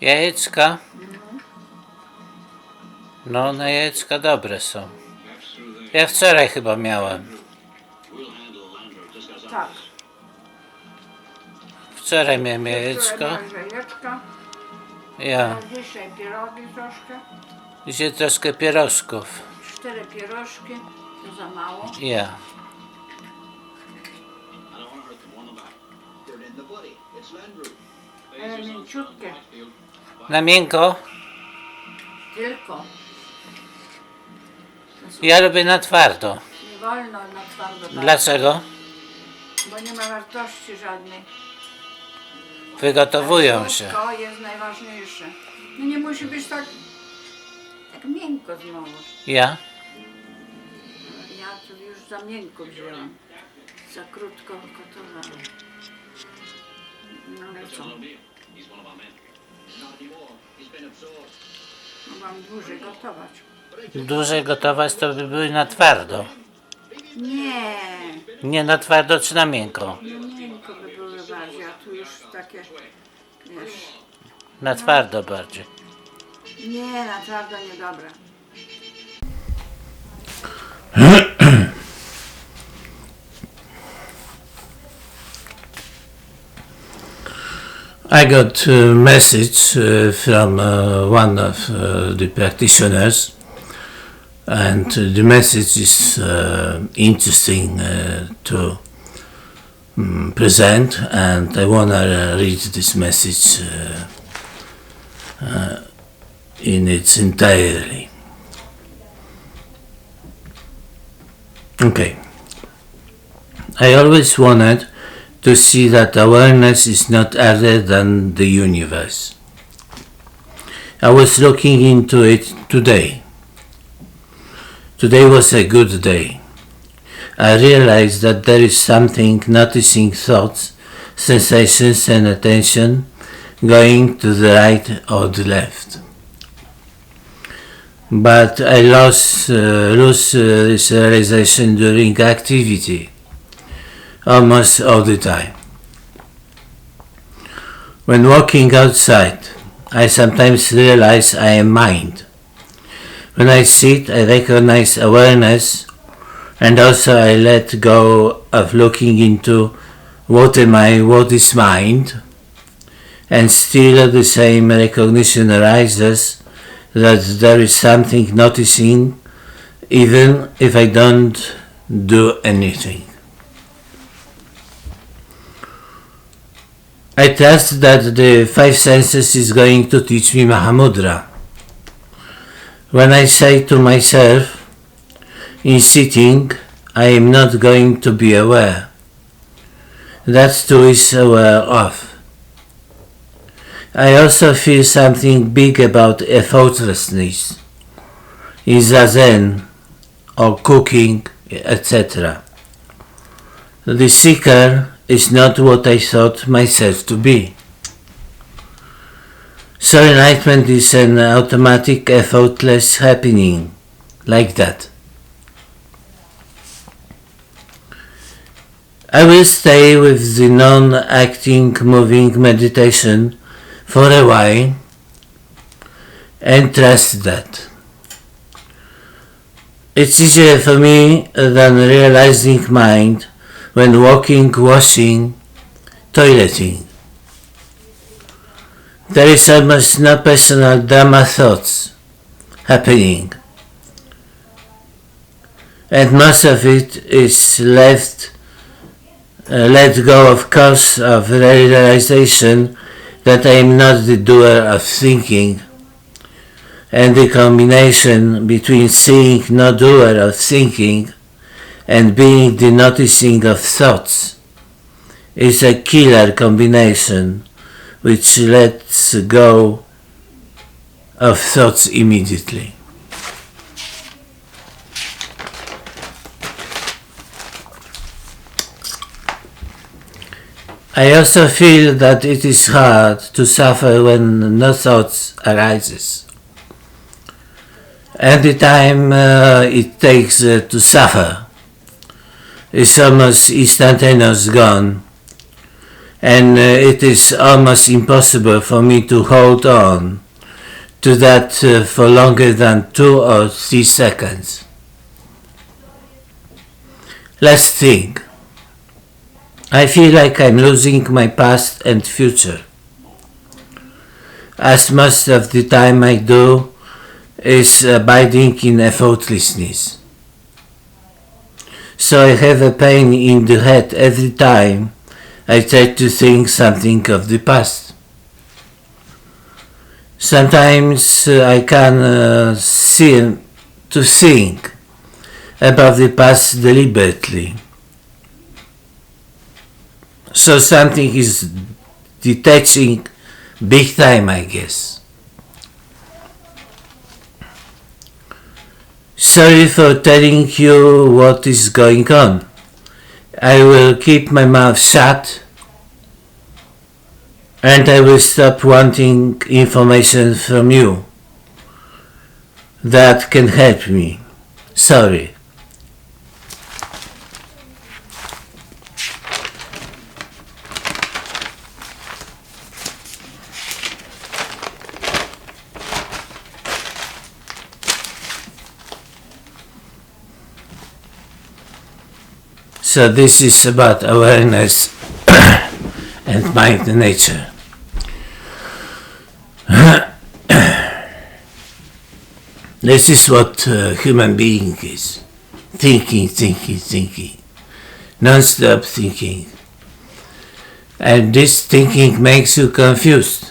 Jajeczka? No, na jajeczka dobre są. Ja wczoraj chyba miałem. Tak. Wczoraj miałem jajeczko. Jajeczka. Ja. A dzisiaj pierogi troszkę. Dzisiaj troszkę pierożków. 4 pierożki. To za mało. Ja. Ale mięciutkie. Na miękko? Tylko. Ja lubię na twardo. Nie wolno na twardo dać, Dlaczego? bo nie ma wartości żadnej. Wygotowują się. To jest najważniejsze. No nie musi być tak miękko znowu. Ja? Ja tu już za miękko wzięłam. Za krótko gotowałam. No ale co? Mogłam dłużej gotować. Dłużej gotować to by były na twardo. Nie, Nie na twardo czy na miękko? no miękko by były bardziej, a tu już takie, wiesz, Na twardo bardziej. nie, naprawdę niedobre. I got a message from one of the practitioners, and the message is interesting to present, and I want to read this message in its entirety. Okay. I always wanted to see that awareness is not other than the universe. I was looking into it today. Today was a good day. I realized that there is something noticing thoughts, sensations and attention going to the right or the left. But I lose this realization during activity. Almost all the time. When walking outside, I sometimes realize I am mind. When I sit, I recognize awareness, and also I let go of looking into what am I, what is mind, and still the same recognition arises that there is something noticing even if I don't do anything. I trust that the 5 senses is going to teach me Mahamudra. When I say to myself, in sitting, I am not going to be aware. That too is aware of. I also feel something big about effortlessness, in zazen, or cooking, etc. The seeker is not what I thought myself to be. So enlightenment is an automatic, effortless happening, like that. I will stay with the non-acting, moving meditation for a while and trust that. It's easier for me than realizing mind when walking, washing, toileting. There is almost no personal Dhamma thoughts happening, and most of it is let go of course of realization that I am not the doer of thinking, and the combination between seeing no doer of thinking and being the noticing of thoughts is a killer combination which lets go of thoughts immediately. I also feel that it is hard to suffer when no thoughts arises. And the time it takes to suffer is almost instantaneous gone, and it is almost impossible for me to hold on to that for longer than 2 or 3 seconds. Let's think. I feel like I'm losing my past and future, as most of the time I do is abiding in effortlessness. So I have a pain in the head every time I try to think something of the past. Sometimes I can seem to think about the past deliberately. So something is detaching big time, I guess. Sorry for telling you what is going on. I will keep my mouth shut and I will stop wanting information from you that can help me. Sorry. So this is about awareness and mind and nature. This is what human being is. Thinking, thinking, thinking. Non-stop thinking. And this thinking makes you confused.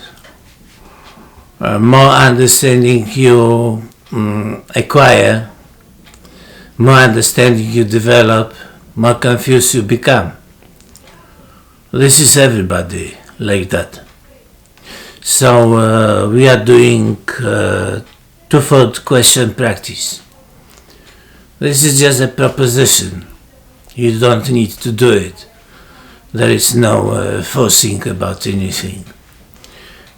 More understanding you acquire, more understanding you develop, more confused you become. This is everybody like that. So we are doing twofold question practice. This is just a proposition. You don't need to do it. There is no forcing about anything.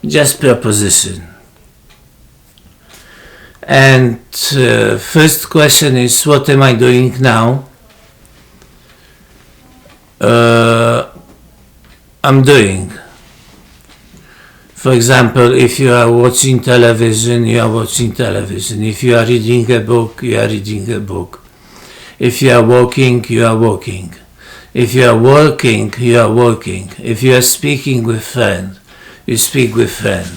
Just proposition. And first question is, what am I doing now? I'm doing. For example, if you are watching television, you are watching television. If you are reading a book, you are reading a book. If you are walking, you are walking. If you are working, you are working. If you are speaking with friend, you speak with friend.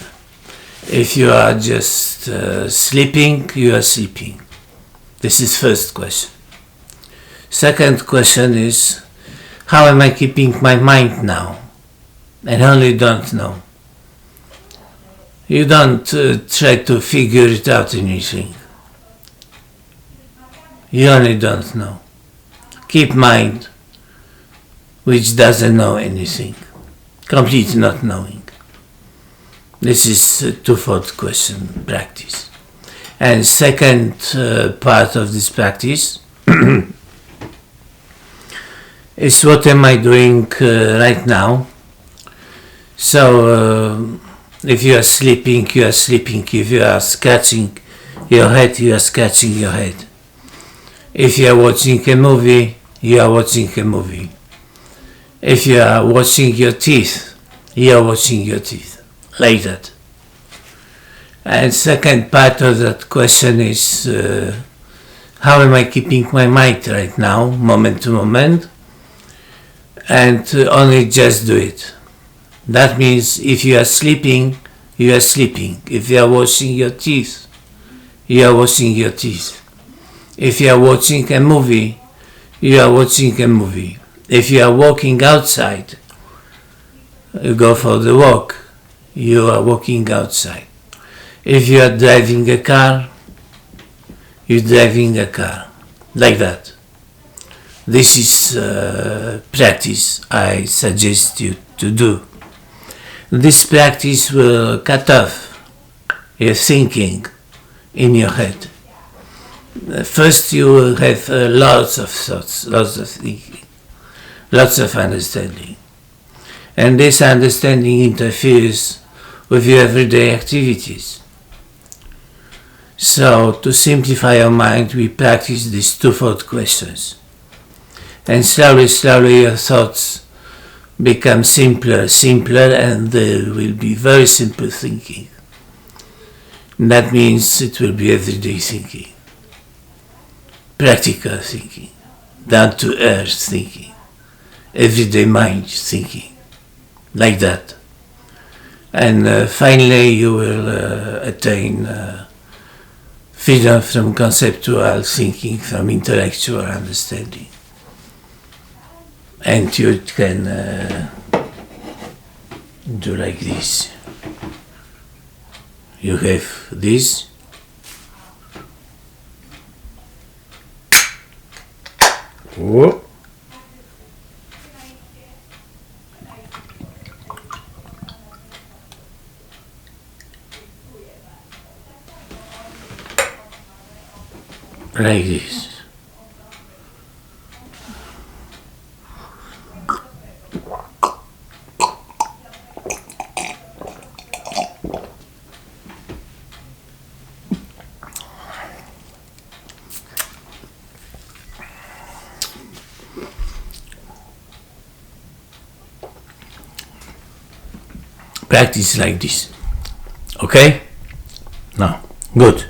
If you are just sleeping, you are sleeping. This is first question. Second question is, how am I keeping my mind now? I only don't know. You don't try to figure it out anything. You only don't know. Keep mind, which doesn't know anything. Complete not knowing. This is a twofold question practice. And second part of this practice is what am I doing right now? So if you are sleeping, you are sleeping. If you are scratching your head, you are scratching your head. If you are watching a movie, you are watching a movie. If you are washing your teeth, you are washing your teeth. Like that. And second part of that question is, how am I keeping my mind right now, moment to moment? And only just do it. That means if you are sleeping, you are sleeping. If you are washing your teeth, you are washing your teeth. If you are watching a movie, you are watching a movie. If you are walking outside, you go for the walk, you are walking outside. If you are driving a car, you're driving a car. Like that. This is practice I suggest you to do. This practice will cut off your thinking in your head. First you will have lots of thoughts, lots of thinking, lots of understanding. And this understanding interferes with your everyday activities. So to simplify your mind, we practice these twofold questions. And slowly your thoughts become simpler, and there will be very simple thinking. And that means it will be everyday thinking, practical thinking, down to earth thinking, everyday mind thinking, like that. And finally you will attain freedom from conceptual thinking, from intellectual understanding. And you can do like this. You have this. Whoa. Like this. Practice like this. Okay? Now, good.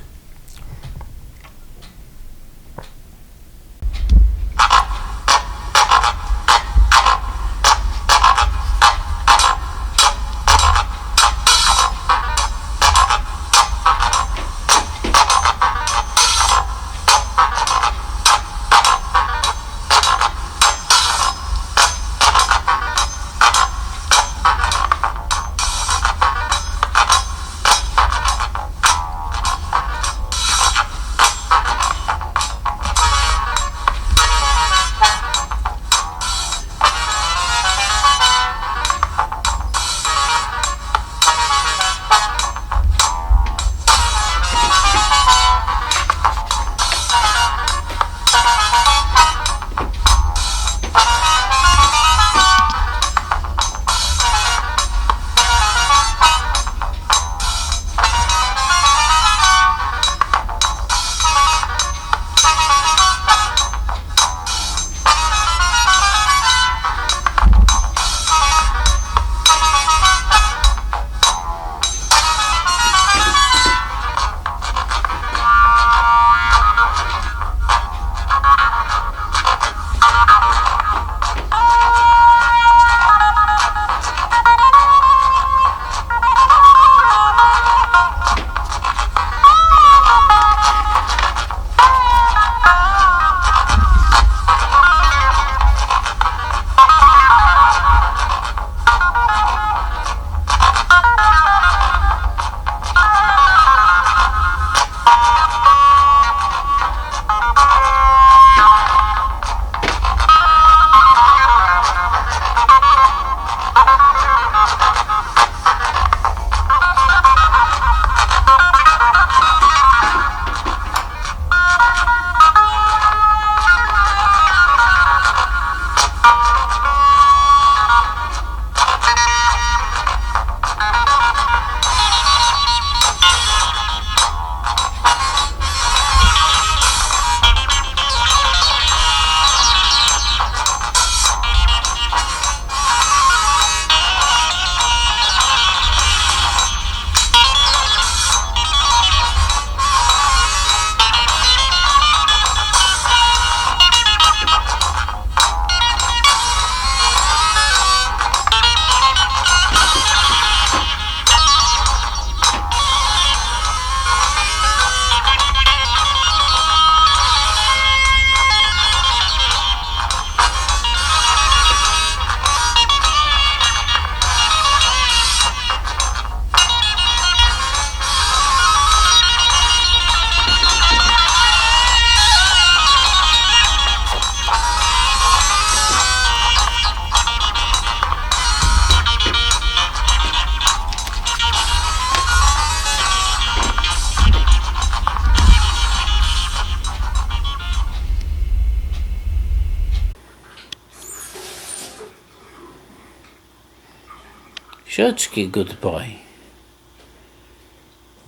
Shotski, good boy.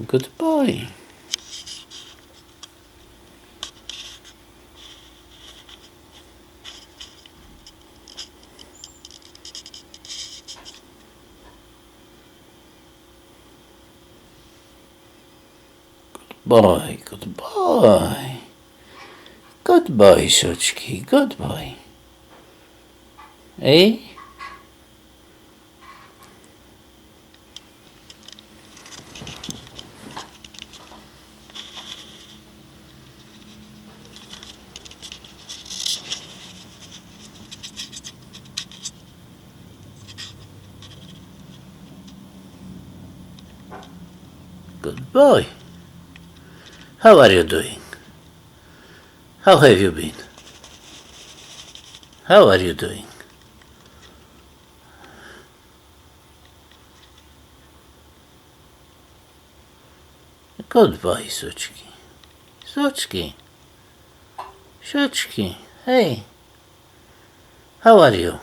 Good boy. boy, good boy. Good boy, Soczki, good boy. Eh? Good boy. How are you doing? How have you been? How are you doing? Good boy, Soczki. Soczki. Soczki. Hey. How are you?